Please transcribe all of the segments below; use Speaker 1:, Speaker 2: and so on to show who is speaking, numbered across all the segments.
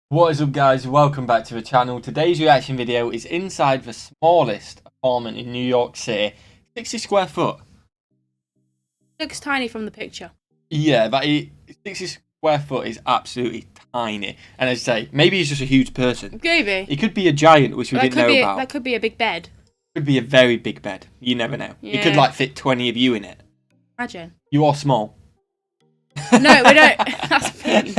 Speaker 1: What is up, guys? Welcome back to the channel. Today's reaction video is inside the smallest apartment in New York City. 60 square foot.
Speaker 2: Looks tiny from the picture.
Speaker 1: Yeah, 60 square foot is absolutely tiny. And as I say, maybe he's just a huge person.
Speaker 2: Maybe.
Speaker 1: He could be a giant, which we didn't know about.
Speaker 2: That could be a big bed.
Speaker 1: Could be a very big bed. You never know.
Speaker 2: Yeah.
Speaker 1: It could like fit 20 of you in it.
Speaker 2: Imagine.
Speaker 1: You are small.
Speaker 2: No, we don't. That's mean.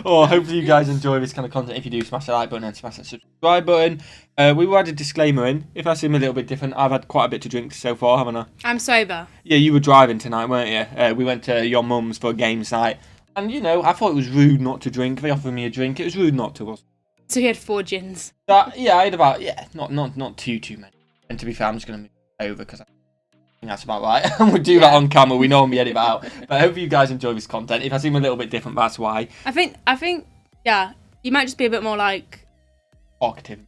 Speaker 1: Well, hopefully you guys enjoy this kind of content. If you do, smash the like button and smash that subscribe button. We will add a disclaimer in. If I seem a little bit different, I've had quite a bit to drink so far, haven't I?
Speaker 2: I'm sober.
Speaker 1: Yeah, you were driving tonight, weren't you? We went to your mum's for a games night. And, you know, I thought it was rude not to drink. They offered me a drink. It was rude not to, wasn't it?
Speaker 2: So he had 4 gins.
Speaker 1: Yeah, I had about, not too many. And to be fair, I'm just going to move over because I think that's about right. And we'll do that on camera. We normally edit it out. But I hope you guys enjoy this content. If I seem a little bit different, that's why.
Speaker 2: I think, yeah, you might just be a bit more like...
Speaker 1: Talkative.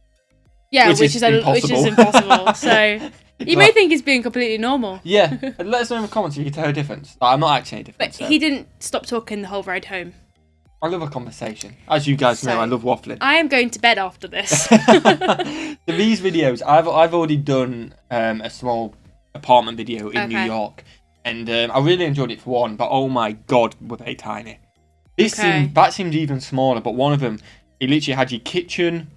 Speaker 2: Yeah,
Speaker 1: which is
Speaker 2: impossible. So you may think he's being completely normal.
Speaker 1: Yeah, let us know in the comments if you can tell a difference. Like, I'm not actually any different.
Speaker 2: But he didn't stop talking the whole ride home.
Speaker 1: I love a conversation. As you guys know, I love waffling.
Speaker 2: I am going to bed after this.
Speaker 1: So these videos, I've already done a small apartment video in New York. And I really enjoyed it for one, but oh my god, were they tiny. That seemed even smaller, but one of them, it literally had your kitchen,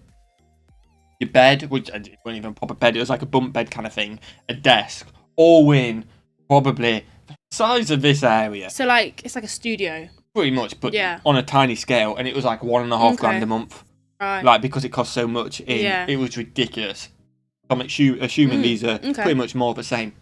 Speaker 1: your bed, which it wasn't even a proper bed, it was like a bunk bed kind of thing, a desk, all in probably the size of this area.
Speaker 2: So like, it's like a studio.
Speaker 1: Pretty much, but
Speaker 2: yeah,
Speaker 1: on a tiny scale, and it was like $1.5 grand a month.
Speaker 2: Right.
Speaker 1: Like, because it costs so much, it was ridiculous. I'm assuming these are pretty much more of the same.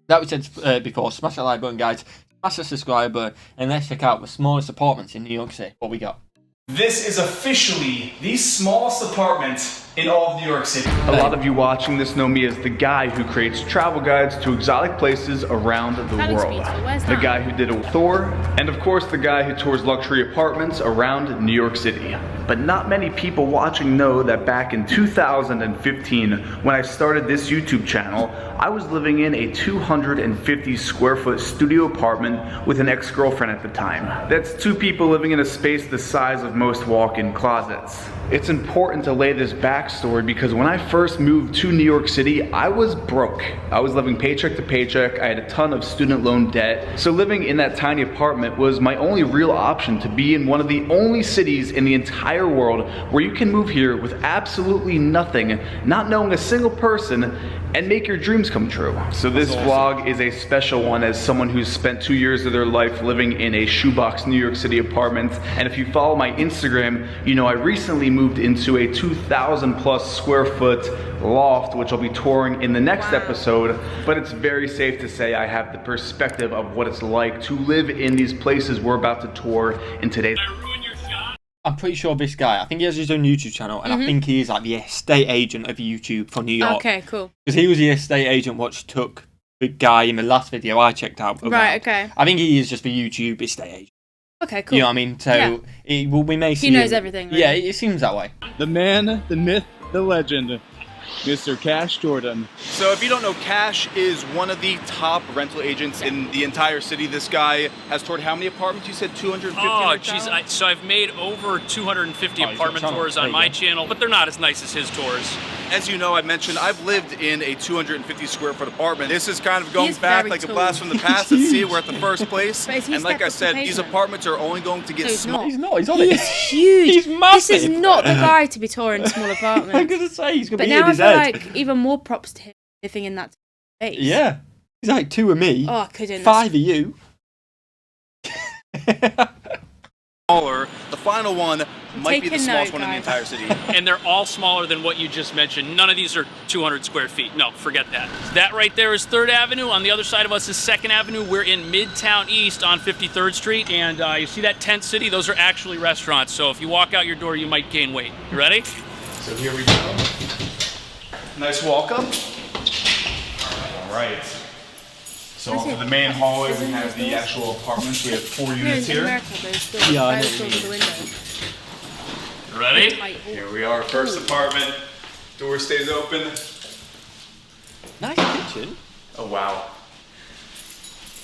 Speaker 1: That we said before, smash that like button, guys. Smash the subscribe button, and let's check out the smallest apartments in New York City. What we got?
Speaker 3: This is officially the smallest apartment in all of New York City.
Speaker 4: A lot of you watching this know me as the guy who creates travel guides to exotic places around the world. The guy who did a Thor, and of course the guy who tours luxury apartments around New York City. But not many people watching know that back in 2015, when I started this YouTube channel, I was living in a 250 square foot studio apartment with an ex-girlfriend at the time. That's 2 people living in a space the size of most walk-in closets. It's important to lay this backstory because when I first moved to New York City, I was broke. I was living paycheck to paycheck. I had a ton of student loan debt. So living in that tiny apartment was my only real option to be in one of the only cities in the entire world where you can move here with absolutely nothing, not knowing a single person, and make your dreams come true. So this vlog is a special one as someone who's spent 2 years of their life living in a shoebox New York City apartment. And if you follow my Instagram, you know I recently moved into a 2,000 plus square foot loft, which I'll be touring in the next episode. But it's very safe to say I have the perspective of what it's like to live in these places we're about to tour in today's.
Speaker 1: I'm pretty sure this guy, I think he has his own YouTube channel, and I think he is like the estate agent of YouTube for New York.
Speaker 2: Okay, cool.
Speaker 1: Because he was the estate agent which took the guy in the last video I checked out.
Speaker 2: Right, okay.
Speaker 1: I think he is just the YouTube estate agent.
Speaker 2: Okay, cool.
Speaker 1: You know what I mean? So we may see
Speaker 2: he knows everything. Really.
Speaker 1: Yeah, it seems that way.
Speaker 5: The man, the myth, the legend, Mr. Cash Jordan.
Speaker 4: So if you don't know, Cash is one of the top rental agents in the entire city. This guy has toured how many apartments? You said 250?
Speaker 6: Oh, jeez. So I've made over 250 apartment tours on my channel, but they're not as nice as his tours.
Speaker 4: As you know, I mentioned I've lived in a 250 square foot apartment. This is kind of going back like a blast from the past. Let's see, we're at the first place. And like I said, these apartments are only going to get smaller.
Speaker 1: He's not. He's on it.
Speaker 2: He's huge.
Speaker 1: He's massive.
Speaker 2: This is not the guy to be touring small apartments.
Speaker 1: I'm gonna say he's gonna be in his
Speaker 2: now I
Speaker 1: head.
Speaker 2: feel like even more props to him living in that space.
Speaker 1: Yeah, he's like 2 of me.
Speaker 2: Oh, I couldn't.
Speaker 1: 5 of you.
Speaker 4: Smaller. The final one might be the smallest one in the entire city.
Speaker 6: And they're all smaller than what you just mentioned. None of these are 200 square feet. No, forget that. That right there is 3rd Avenue. On the other side of us is 2nd Avenue. We're in Midtown East on 53rd Street. And you see that tent city? Those are actually restaurants. So if you walk out your door, you might gain weight. You ready?
Speaker 4: So here we go. Nice welcome. All right. So for the main hallway, we have the actual apartments. We have 4 units here.
Speaker 1: Yeah, I know.
Speaker 6: Ready?
Speaker 4: Here we are, first apartment. Door stays open.
Speaker 1: Nice kitchen.
Speaker 4: Oh wow.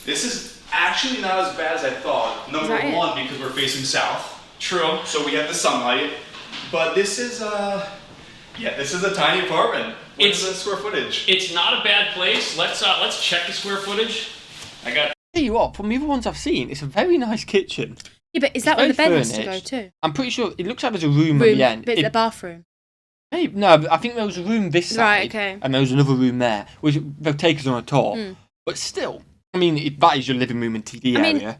Speaker 4: This is actually not as bad as I thought. Number
Speaker 2: it?
Speaker 4: one, because we're facing south.
Speaker 3: True. So we have the sunlight, but this is this is a tiny apartment. What's the square footage?
Speaker 6: It's not a bad place. Let's check the square footage.
Speaker 1: Tell you what, from the other ones I've seen, it's a very nice kitchen.
Speaker 2: Yeah, but is that where the bed has to go too?
Speaker 1: I'm pretty sure it looks like there's a room at the end.
Speaker 2: But it's a bathroom.
Speaker 1: Maybe, no, I think there was a room this side,
Speaker 2: right, okay.
Speaker 1: and there was another room there, which they'll take us on a tour. But still, I mean, that is your living room and TV area.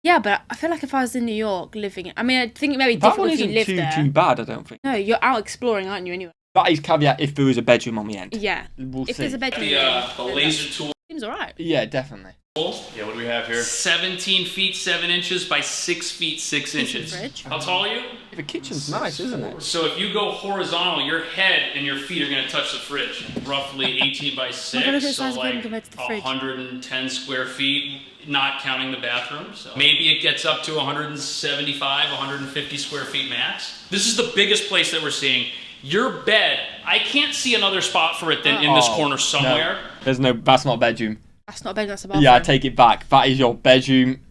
Speaker 2: Yeah, but I feel like if I was in New York living, I mean, I think it may be different if you live there.
Speaker 1: That one isn't too bad, I don't think.
Speaker 2: No, you're out exploring, aren't you? Anyway.
Speaker 1: That is caveat if there is a bedroom on the end.
Speaker 2: Yeah. If there's a bedroom.
Speaker 6: The laser tool.
Speaker 2: Seems alright.
Speaker 1: Yeah, definitely.
Speaker 3: Yeah, what do we have here?
Speaker 6: 17 feet 7 inches by 6 feet 6 inches.
Speaker 2: Fridge.
Speaker 6: How tall are you?
Speaker 1: The kitchen's nice, isn't it?
Speaker 6: So if you go horizontal, your head and your feet are going to touch the fridge. Roughly 18 by 6, so like 110 square feet, not counting the bathroom. So maybe it gets up to 175, 150 square feet max. This is the biggest place that we're seeing. Your bed, I can't see another spot for it than in this corner somewhere.
Speaker 1: No, that's not a bedroom.
Speaker 2: That's not a bed, that's a bathroom.
Speaker 1: Yeah, I take it back. That is your bedroom,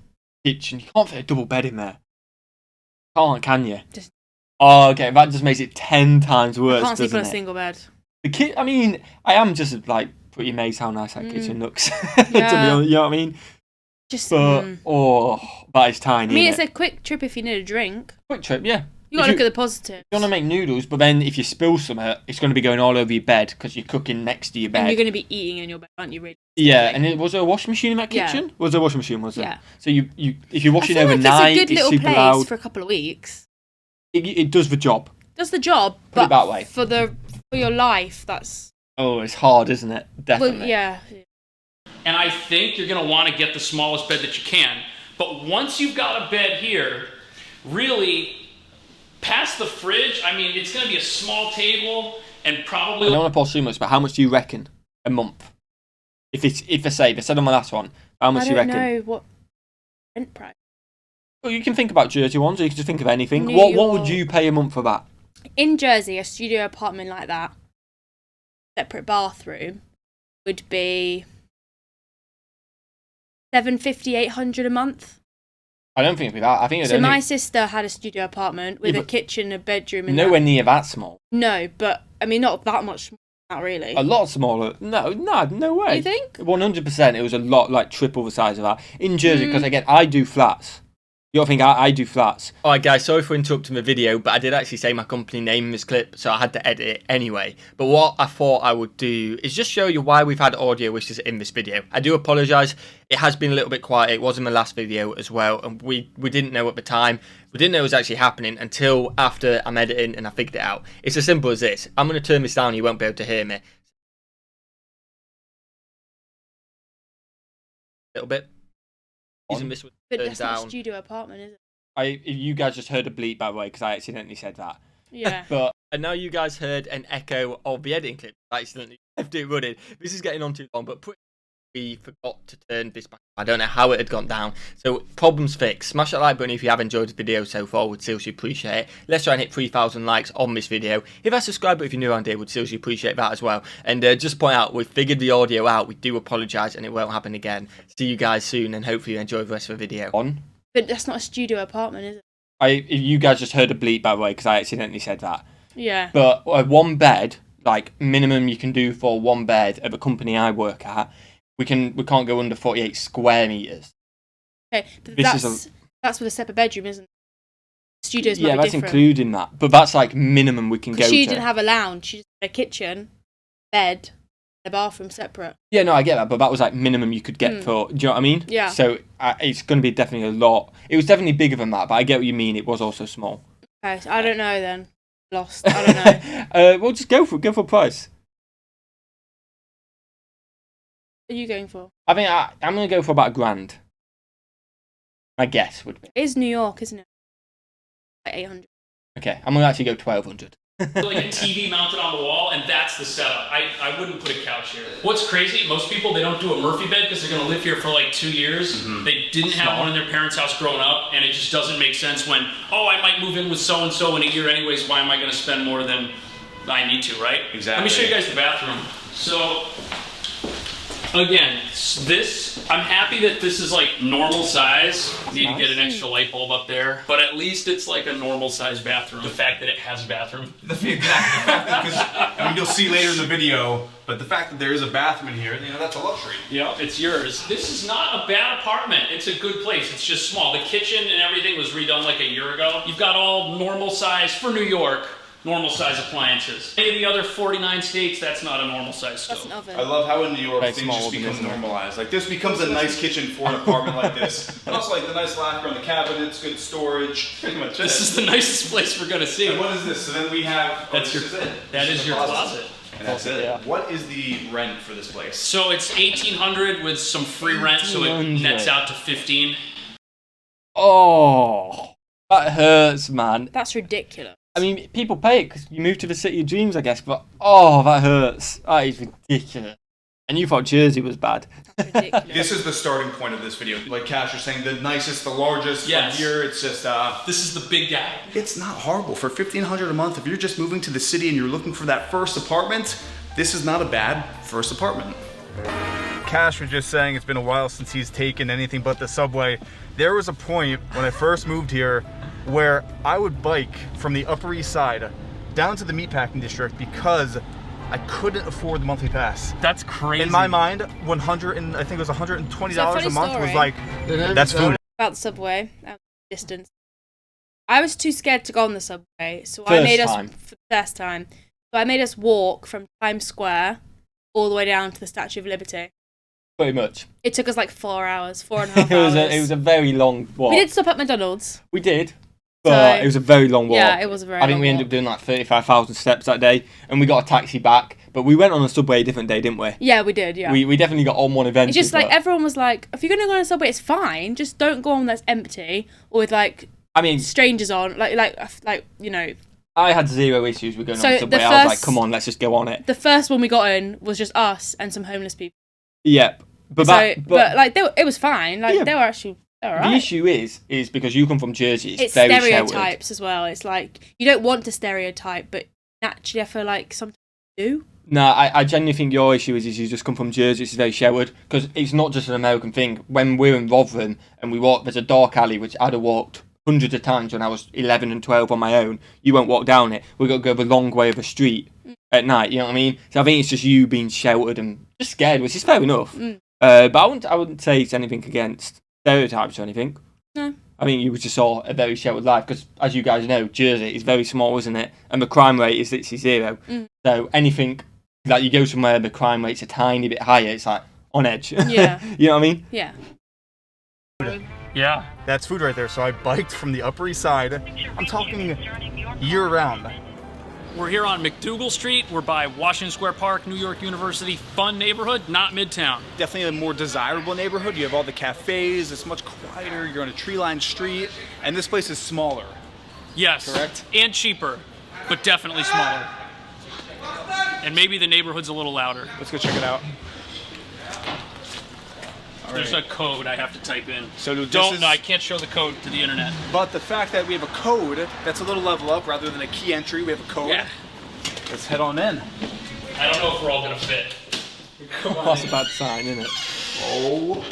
Speaker 1: kitchen. You can't fit a double bed in there. Can't, can you? Oh, okay. That just makes it 10 times worse.
Speaker 2: I can't sleep on a
Speaker 1: it?
Speaker 2: single bed.
Speaker 1: I mean, I am just like pretty amazed how nice that kitchen looks. To be honest, you know what I mean? That is tiny.
Speaker 2: I mean, it's a quick trip if you need a drink.
Speaker 1: Quick trip, yeah.
Speaker 2: You gotta look at the positives.
Speaker 1: You want to make noodles, but then if you spill some, it's going to be going all over your bed because you're cooking next to your bed.
Speaker 2: And you're going to be eating in your bed, aren't you? Really?
Speaker 1: Yeah, and was there a washing machine in that kitchen? Yeah. Was there a washing machine? Was there?
Speaker 2: Yeah.
Speaker 1: So if you're washing overnight,
Speaker 2: like it's a good little
Speaker 1: super
Speaker 2: place
Speaker 1: loud.
Speaker 2: For a couple of weeks.
Speaker 1: It does the job.
Speaker 2: Does the job,
Speaker 1: Put it that way.
Speaker 2: For your life, that's.
Speaker 1: Oh, it's hard, isn't it? Definitely.
Speaker 2: Well, yeah.
Speaker 6: And I think you're going to want to get the smallest bed that you can. But once you've got a bed here, really. Past the fridge, I mean, it's going to be a small table and probably.
Speaker 1: I don't want to pause too much, but how much do you reckon a month? If I said on my last one, how much do you reckon?
Speaker 2: I don't know what rent price.
Speaker 1: Well, you can think about Jersey ones, or you can just think of anything.
Speaker 2: New
Speaker 1: What
Speaker 2: York.
Speaker 1: would you pay a month for that?
Speaker 2: In Jersey, a studio apartment like that, separate bathroom, would be $750, $800 a month.
Speaker 1: I don't think it'd be that. I think it'd
Speaker 2: my sister had a studio apartment with a kitchen, a bedroom, and
Speaker 1: nowhere near that small.
Speaker 2: No, but I mean, not that much. Not really.
Speaker 1: A lot smaller. No way.
Speaker 2: You think?
Speaker 1: 100%. It was a lot, like triple the size of that in Jersey. Because again, I do flats. You don't think I do flats? Alright guys, sorry for interrupting the video, but I did actually say my company name in this clip, so I had to edit it anyway. But what I thought I would do is just show you why we've had audio issues in this video. I do apologise, it has been a little bit quiet, it was in my last video as well, and we didn't know at the time. We didn't know it was actually happening until after I'm editing and I figured it out. It's as simple as this. I'm going to turn this down, you won't be able to hear me. A little bit.
Speaker 2: But that's not a studio apartment, is it?
Speaker 1: You guys just heard a bleep, by the way, because I accidentally said that.
Speaker 2: Yeah.
Speaker 1: But I know you guys heard an echo of the editing clip. I accidentally left it running. This is getting on too long, but we forgot to turn this back. I don't know how it had gone down. So, problems fixed. Smash that like button if you have enjoyed the video so far. Would seriously appreciate it. Let's try and hit 3,000 likes on this video. Hit that subscribe button if you're new around here. Would seriously appreciate that as well. And just point out, we've figured the audio out. We do apologise and it won't happen again. See you guys soon and hopefully you enjoy the rest of the video.
Speaker 2: But that's not a studio apartment, is it?
Speaker 1: You guys just heard a bleep, by the way, because I accidentally said that.
Speaker 2: Yeah.
Speaker 1: But one bed, like minimum you can do for one bed at the company I work at, we can't go under 48 square meters.
Speaker 2: Okay, but that's with a separate bedroom, isn't it? Studios might be
Speaker 1: that's
Speaker 2: different.
Speaker 1: including that, but that's like minimum we can go to.
Speaker 2: She didn't have a lounge. She just had a kitchen, bed, and a bathroom separate.
Speaker 1: Yeah, no, I get that, but that was like minimum you could get for. Do you know what I mean?
Speaker 2: Yeah.
Speaker 1: So it's going to be definitely a lot. It was definitely bigger than that, but I get what you mean. It was also small.
Speaker 2: Okay, so I don't know then. Lost. I don't know.
Speaker 1: Well, just go for a price.
Speaker 2: What are you going for?
Speaker 1: I think I'm going to go for about $1,000. My guess would be.
Speaker 2: It is New York, isn't it? Like 800.
Speaker 1: Okay, I'm going to actually go 1,200.
Speaker 6: Like a TV mounted on the wall, and that's the setup. I wouldn't put a couch here. What's crazy, most people, they don't do a Murphy bed because they're going to live here for like 2 years. Mm-hmm. They didn't have one in their parents' house growing up, and it just doesn't make sense when, I might move in with so-and-so in a year anyways, why am I going to spend more than I need to, right?
Speaker 3: Exactly.
Speaker 6: Let me show you guys the bathroom. So, Again, I'm happy that this is like normal size. Need to get an extra light bulb up there, but at least it's like a normal size bathroom. The fact that it has a bathroom.
Speaker 4: Exactly. The fact that, because I mean, you'll see later in the video, but the fact that there is a bathroom in here, you know, that's a luxury.
Speaker 6: Yeah, it's yours. This is not a bad apartment. It's a good place. It's just small. The kitchen and everything was redone like a year ago. You've got all normal size for New York. Normal size appliances. Any of the other 49 states, that's not a normal size stove.
Speaker 2: That's an oven.
Speaker 4: I love how in New York things just become normalized. Like this becomes a nice kitchen for an apartment like this. And also like the nice lacquer on the cabinets, good storage, pretty much it.
Speaker 6: This is the nicest place we're gonna see.
Speaker 4: And what is this? So then we have,
Speaker 6: that is your closet.
Speaker 4: And that's it. Yeah. What is the rent for this place?
Speaker 6: So it's $1,800 with some free rent, so it nets out to $15.
Speaker 1: Oh, that hurts, man.
Speaker 2: That's ridiculous.
Speaker 1: I mean, people pay it because you move to the city of dreams, I guess, but oh, that hurts. That is ridiculous. And you thought Jersey was bad.
Speaker 2: That's ridiculous.
Speaker 4: This is the starting point of this video. Like Cash was saying, the nicest, the largest.
Speaker 6: Yes.
Speaker 4: From here, it's just,
Speaker 6: this is the big guy.
Speaker 4: It's not horrible. For $1,500 a month, if you're just moving to the city and you're looking for that first apartment, this is not a bad first apartment. Cash was just saying it's been a while since he's taken anything but the subway. There was a point when I first moved here where I would bike from the Upper East Side down to the meatpacking district because I couldn't afford the monthly pass.
Speaker 6: That's crazy.
Speaker 4: In my mind, I think it was $120 a month was like, that's food.
Speaker 2: About the subway, distance. I was too scared to go on the subway, so I made us, for the first time, so I made us walk from Times Square all the way down to the Statue of Liberty.
Speaker 1: Pretty much.
Speaker 2: It took us like 4 hours, 4.5 hours.
Speaker 1: It was a very long walk.
Speaker 2: We did stop at McDonald's.
Speaker 1: We did. But it was a very long walk.
Speaker 2: Yeah, it was a very long walk.
Speaker 1: I think we ended up doing like 35,000 steps that day, and we got a taxi back. But we went on a subway a different day, didn't we?
Speaker 2: Yeah, we did, yeah.
Speaker 1: We definitely got on one event.
Speaker 2: It's just like, everyone was like, if you're going to go on a subway, it's fine. Just don't go on that's empty, or with like, strangers on. Like you know.
Speaker 1: I had zero issues with going on the subway. I was like, come on, let's just go on it.
Speaker 2: The first one we got in was just us and some homeless people.
Speaker 1: Yep. But
Speaker 2: like, it was fine. Like, they were actually...
Speaker 1: The issue is because you come from Jersey, it's very
Speaker 2: stereotypes
Speaker 1: sheltered.
Speaker 2: as well. It's like, you don't want to stereotype, but naturally I feel like sometimes you do.
Speaker 1: No, I genuinely think your issue is you just come from Jersey, it's very sheltered, because it's not just an American thing. When we're in Rotherham and we walk, there's a dark alley which I'd have walked hundreds of times when I was 11 and 12 on my own. You won't walk down it. We've got to go the long way of a street at night, you know what I mean? So I think it's just you being sheltered and just scared, which is fair enough. But I wouldn't say it's anything against stereotypes or anything.
Speaker 2: No.
Speaker 1: I mean, you just saw a very sheltered life because, as you guys know, Jersey is very small, isn't it? And the crime rate is literally zero. So anything that you go somewhere, the crime rate's a tiny bit higher. It's like on edge.
Speaker 2: Yeah.
Speaker 1: You know what I mean?
Speaker 2: Yeah.
Speaker 6: Yeah.
Speaker 4: That's food right there. So I biked from the Upper East Side. I'm talking year round.
Speaker 6: We're here on McDougal Street. We're by Washington Square Park, New York University. Fun neighborhood, not Midtown.
Speaker 4: Definitely a more desirable neighborhood. You have all the cafes. It's much quieter. You're on a tree-lined street. And this place is smaller.
Speaker 6: Yes.
Speaker 4: Correct?
Speaker 6: And cheaper, but definitely smaller. And maybe the neighborhood's a little louder.
Speaker 4: Let's go check it out.
Speaker 6: There's a code I have to type in.
Speaker 4: So
Speaker 6: I can't show the code to the internet.
Speaker 4: But the fact that we have a code, that's a little level up rather than a key entry. We have a code.
Speaker 6: Yeah.
Speaker 4: Let's head on in.
Speaker 6: I don't know if we're all gonna fit.
Speaker 1: That's a bad sign, isn't it?
Speaker 4: Oh.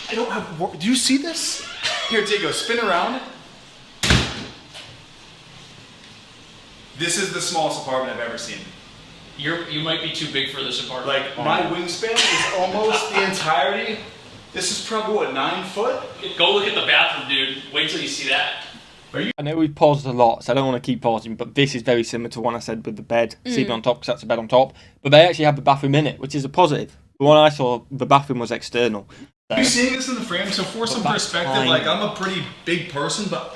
Speaker 4: I don't have... Do you see this? Here, Diego, spin around. This is the smallest apartment I've ever seen.
Speaker 6: You might be too big for this apartment.
Speaker 4: Like, my wingspan is almost the entirety. This is probably, what, 9 foot?
Speaker 6: Go look at the bathroom, dude. Wait till you see that.
Speaker 1: I know we've paused a lot, so I don't want to keep pausing, but this is very similar to one I said with the bed, sleeping on top, because that's a bed on top. But they actually have the bathroom in it, which is a positive. The one I saw, the bathroom was external.
Speaker 4: Are you seeing this in the frame? So for some perspective, like, I'm a pretty big person, but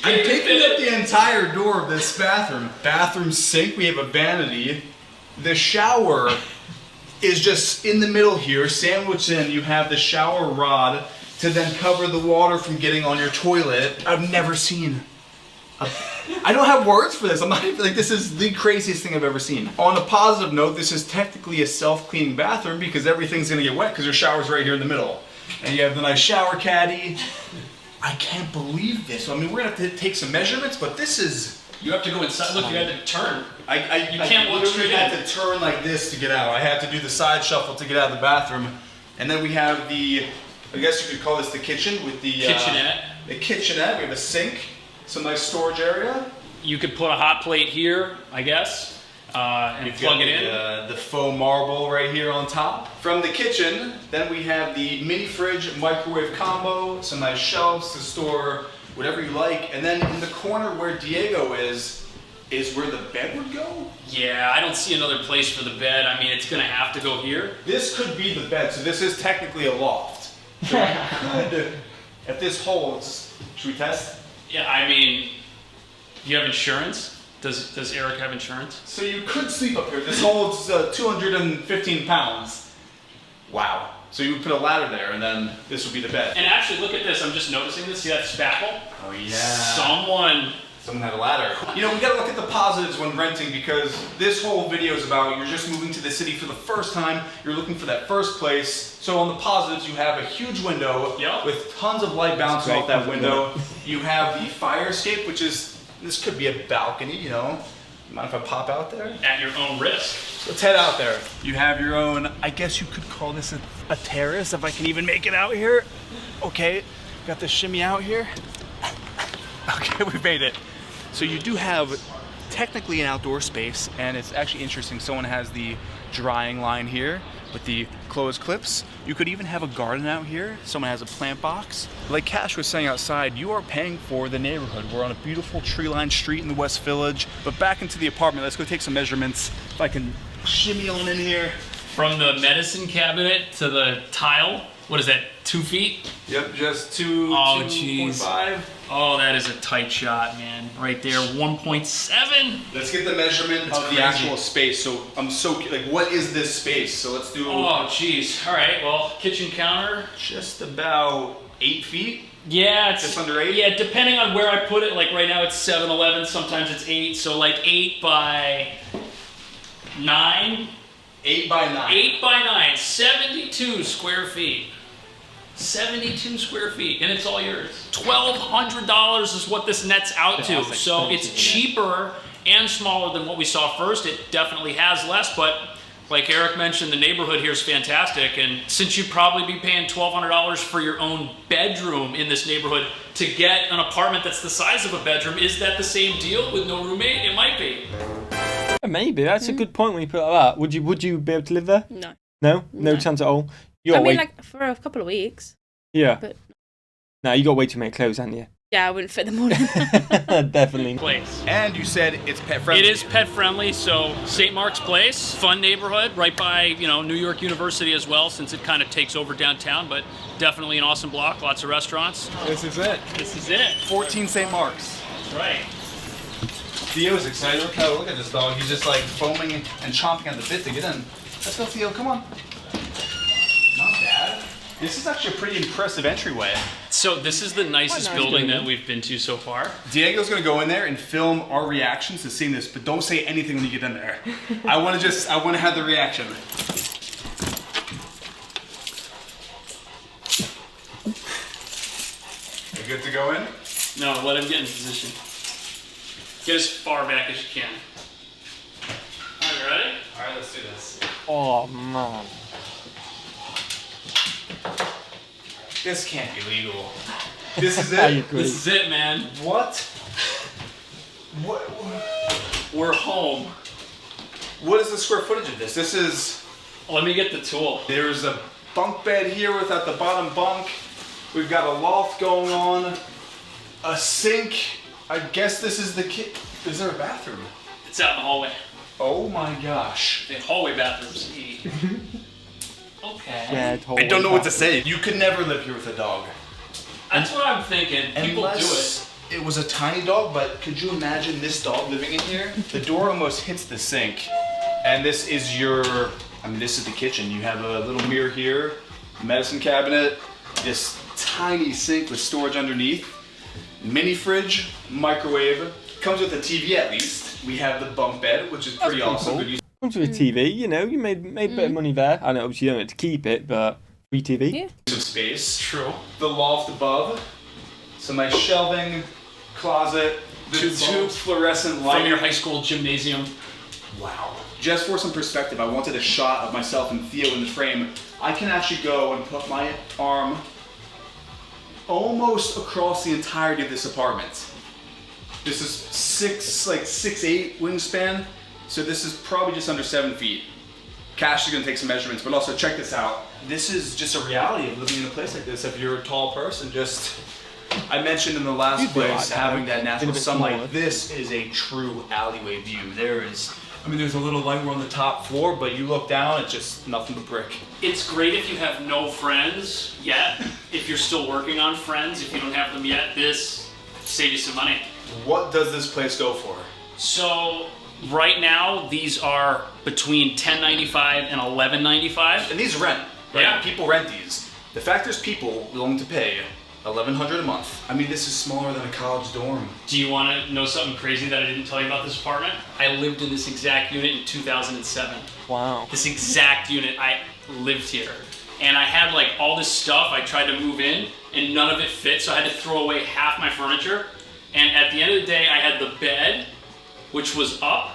Speaker 4: I'm taking up the entire door of this bathroom. Bathroom sink, we have a vanity. The shower is just in the middle here, sandwiched in. You have the shower rod to then cover the water from getting on your toilet. I've never seen... I don't have words for this. I'm not even, like, this is the craziest thing I've ever seen. On a positive note, this is technically a self-cleaning bathroom because everything's gonna get wet because your shower's right here in the middle. And you have the nice shower caddy. I can't believe this. I mean, we're gonna have to take some measurements, but this is
Speaker 6: You have to go inside. Look, you had to turn.
Speaker 3: You
Speaker 6: can't walk straight
Speaker 3: had
Speaker 6: in.
Speaker 3: to turn like this to get out. I had to do the side shuffle to get out of the bathroom. And then we have the, I guess you could call this the kitchen with the
Speaker 6: kitchenette.
Speaker 3: The kitchenette. We have a sink, some nice storage area.
Speaker 6: You could put a hot plate here, I guess, and plug it in.
Speaker 3: The faux marble right here on top. From the kitchen, then we have the mini fridge microwave combo, some nice shelves to store whatever you like. And then in the corner where Diego is where the bed would go?
Speaker 6: Yeah, I don't see another place for the bed. I mean, it's gonna have to go here.
Speaker 3: This could be the bed, so this is technically a loft. So you could, at this hole, should we test?
Speaker 6: Yeah, I mean, you have insurance? Does Eric have insurance?
Speaker 3: So you could sleep up here. This holds 215 pounds. Wow. So you would put a ladder there, and then this would be the bed.
Speaker 6: And actually, look at this. I'm just noticing this. See that spackle?
Speaker 3: Oh yeah. Someone had a ladder. You know, we gotta look at the positives when renting, because this whole video is about you're just moving to the city for the first time, you're looking for that first place. So on the positives, you have a huge window with tons of light bouncing off that window. You have the fire escape, which is, this could be a balcony, you know. Mind if I pop out there?
Speaker 6: At your own risk.
Speaker 3: Let's head out there. You have your own, I guess you could call this a terrace, if I can even make it out here. Okay, got the shimmy out here. Okay, we made it. So you do have technically an outdoor space, and it's actually interesting. Someone has the drying line here with the closed clips. You could even have a garden out here. Someone has a plant box. Like Cash was saying outside, you are paying for the neighborhood. We're on a beautiful tree-lined street in the West Village. But back into the apartment, let's go take some measurements. If I can shimmy on in here.
Speaker 6: From the medicine cabinet to the tile, what is that, 2 feet?
Speaker 3: Yep, just 2,
Speaker 6: oh,
Speaker 3: 2.5.
Speaker 6: Oh, that is a tight shot, man. Right there, 1.7.
Speaker 3: Let's get the measurement of the actual space. So I'm like, what is this space? So let's do.
Speaker 6: Oh, jeez. All right. Well, kitchen counter.
Speaker 3: Just about 8 feet.
Speaker 6: Yeah, it's
Speaker 3: just under 8.
Speaker 6: Yeah, depending on where I put it. Like right now, it's 7-11. Sometimes it's 8. So like 8 by 9.
Speaker 3: 8 by 9.
Speaker 6: 8 by 9. 72 square feet. 72 square feet, and it's all yours. $1,200 is what this nets out to. So it's cheaper and smaller than what we saw first. It definitely has less, but like Eric mentioned, the neighborhood here is fantastic. And since you'd probably be paying $1,200 for your own bedroom in this neighborhood, to get an apartment that's the size of a bedroom, is that the same deal with no roommate? It might be.
Speaker 1: Maybe. That's a good point when you put it like that. Would you be able to live there?
Speaker 2: No.
Speaker 1: No? No chance at all?
Speaker 2: I mean, like, for a couple of weeks.
Speaker 1: Yeah.
Speaker 2: But
Speaker 1: no, you got way too many clothes, haven't you?
Speaker 2: Yeah, I wouldn't fit them all in.
Speaker 1: Definitely.
Speaker 6: Place.
Speaker 3: And you said it's pet friendly.
Speaker 6: It is pet friendly, so St. Mark's Place, fun neighborhood, right by, you know, New York University as well, since it kind of takes over downtown, but definitely an awesome block, lots of restaurants.
Speaker 3: This is it.
Speaker 6: This is it.
Speaker 3: 14 St. Mark's.
Speaker 6: That's right.
Speaker 3: Theo's excited. Look at this dog. He's just like foaming and chomping at the bit to get in. Let's go, Theo. Come on. Not bad. This is actually a pretty impressive entryway.
Speaker 6: So this is the nicest building that we've been to so far.
Speaker 3: Diego's gonna go in there and film our reactions to seeing this, but don't say anything when you get in there. I wanna have the reaction. You good to go in?
Speaker 6: No, let him get in position. Get as far back as you can. All right, ready?
Speaker 3: All right, let's do this.
Speaker 1: Oh, man.
Speaker 3: This can't be legal. This is it?
Speaker 6: This is it, man.
Speaker 3: What? What?
Speaker 6: We're home.
Speaker 3: What is the square footage of this? This is...
Speaker 6: Let me get the tool.
Speaker 3: There's a bunk bed here without the bottom bunk. We've got a loft going on. A sink. I guess this is the Is there a bathroom?
Speaker 6: It's out in the hallway.
Speaker 3: Oh my gosh.
Speaker 6: The hallway bathrooms. Okay.
Speaker 1: Yeah,
Speaker 3: I don't know what to say. You could never live here with a dog.
Speaker 6: That's what I'm thinking. People do it.
Speaker 3: It was a tiny dog, but could you imagine this dog living in here? The door almost hits the sink. And this is your, this is the kitchen. You have a little mirror here, medicine cabinet, this tiny sink with storage underneath, mini fridge, microwave. Comes with a TV at least. We have the bunk bed, which is pretty awesome.
Speaker 1: Cool. Comes with a TV, you know, you made a bit of money there. I know obviously you don't have to keep it, but free TV.
Speaker 2: Yeah.
Speaker 3: Some space.
Speaker 6: True.
Speaker 3: The loft above. Some nice shelving, closet. The two fluorescent lights
Speaker 6: from your high school gymnasium.
Speaker 3: Wow. Just for some perspective, I wanted a shot of myself and Theo in the frame. I can actually go and put my arm almost across the entirety of this apartment. This is 6'8" wingspan, so this is probably just under 7 feet. Cash is gonna take some measurements, but also check this out. This is just a reality of living in a place like this. If you're a tall person, I mentioned in the last place having that natural sunlight. This is a true alleyway view. There's a little light. We're on the top floor, but you look down, it's just nothing but brick.
Speaker 6: It's great if you have no friends yet. If you're still working on friends, if you don't have them yet, this saves you some money.
Speaker 3: What does this place go for?
Speaker 6: So right now, these are between $10.95 and $11.95.
Speaker 3: And these rent, right?
Speaker 6: Yeah.
Speaker 3: People rent these. The fact there's people willing to pay $1,100 a month. This is smaller than a college dorm.
Speaker 6: Do you want to know something crazy that I didn't tell you about this apartment? I lived in this exact unit in 2007.
Speaker 1: Wow.
Speaker 6: This exact unit, I lived here. And I had like all this stuff I tried to move in and none of it fit, so I had to throw away half my furniture. And at the end of the day, I had the bed, which was up,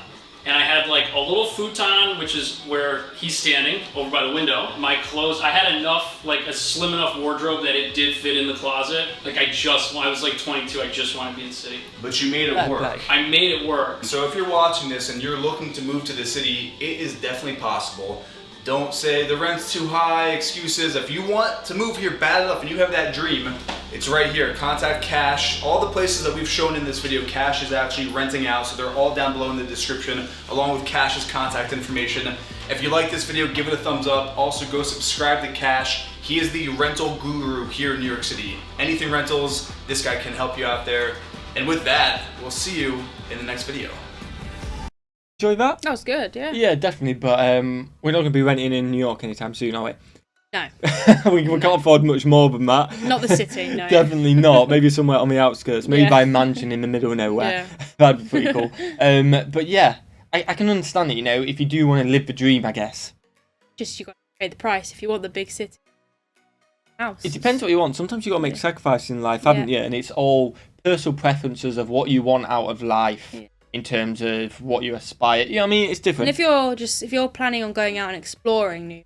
Speaker 6: and I had like a little futon, which is where he's standing over by the window. My clothes, I had enough, like a slim enough wardrobe that it did fit in the closet. Like I was like 22, I just wanted to be in the city.
Speaker 3: But you made it work.
Speaker 6: I made it work.
Speaker 3: So if you're watching this and you're looking to move to the city, it is definitely possible. Don't say the rent's too high, excuses. If you want to move here bad enough and you have that dream, it's right here. Contact Cash. All the places that we've shown in this video, Cash is actually renting out, so they're all down below in the description, along with Cash's contact information. If you like this video, give it a thumbs up. Also, go subscribe to Cash. He is the rental guru here in New York City. Anything rentals, this guy can help you out there. And with that, we'll see you in the next video.
Speaker 1: Enjoy that?
Speaker 2: That was good, yeah.
Speaker 1: Yeah, definitely, but we're not going to be renting in New York anytime soon, are we?
Speaker 2: No.
Speaker 1: we can't afford much more than that.
Speaker 2: Not the city, no.
Speaker 1: Definitely not. Maybe somewhere on the outskirts. Maybe buy a mansion in the middle of nowhere.
Speaker 2: Yeah.
Speaker 1: That'd be pretty cool. But yeah, I can understand it, if you do want to live the dream, I guess.
Speaker 2: Just you got to pay the price if you want the big city house.
Speaker 1: It depends what you want. Sometimes you got to make sacrifices in life, haven't you? And it's all personal preferences of what you want out of life. Yeah. In terms of what you aspire, it's different.
Speaker 2: And if you're planning on going out and exploring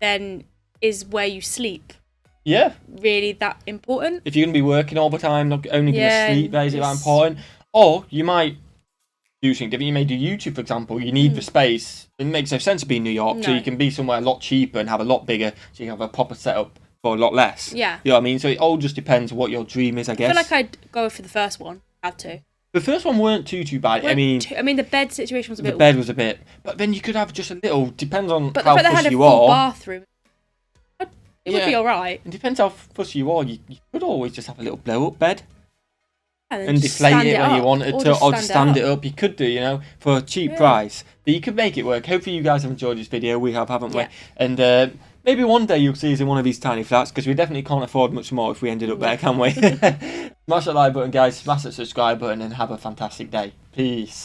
Speaker 2: then is where you sleep really that important? If you're
Speaker 1: going to be working all the time, not only going to sleep, is it that important? Or you might do something different. You may do YouTube, for example. You need the space. It makes no sense to be in New York, so you can be somewhere a lot cheaper and have a lot bigger, so you can have a proper setup for a lot less.
Speaker 2: Yeah.
Speaker 1: You know what I mean? So it all just depends what your dream is, I guess.
Speaker 2: I feel like I'd go for the first one. Had to.
Speaker 1: The first one weren't too bad.
Speaker 2: The bed situation was a bit.
Speaker 1: The bed was a bit, but then you could have just a little. Depends on
Speaker 2: but
Speaker 1: how
Speaker 2: the fact
Speaker 1: fussy
Speaker 2: they had
Speaker 1: you
Speaker 2: a full
Speaker 1: are.
Speaker 2: bathroom. It would be alright.
Speaker 1: It depends how fussy you are. You could always just have a little blow-up bed.
Speaker 2: And
Speaker 1: deflate it when you wanted to, or just stand it up. You could do, for a cheap price. But you could make it work. Hopefully you guys have enjoyed this video. We have, haven't we?
Speaker 2: Yeah.
Speaker 1: And maybe one day you'll see us in one of these tiny flats, because we definitely can't afford much more if we ended up there, can we? Smash that like button, guys. Smash that subscribe button, and have a fantastic day. Peace.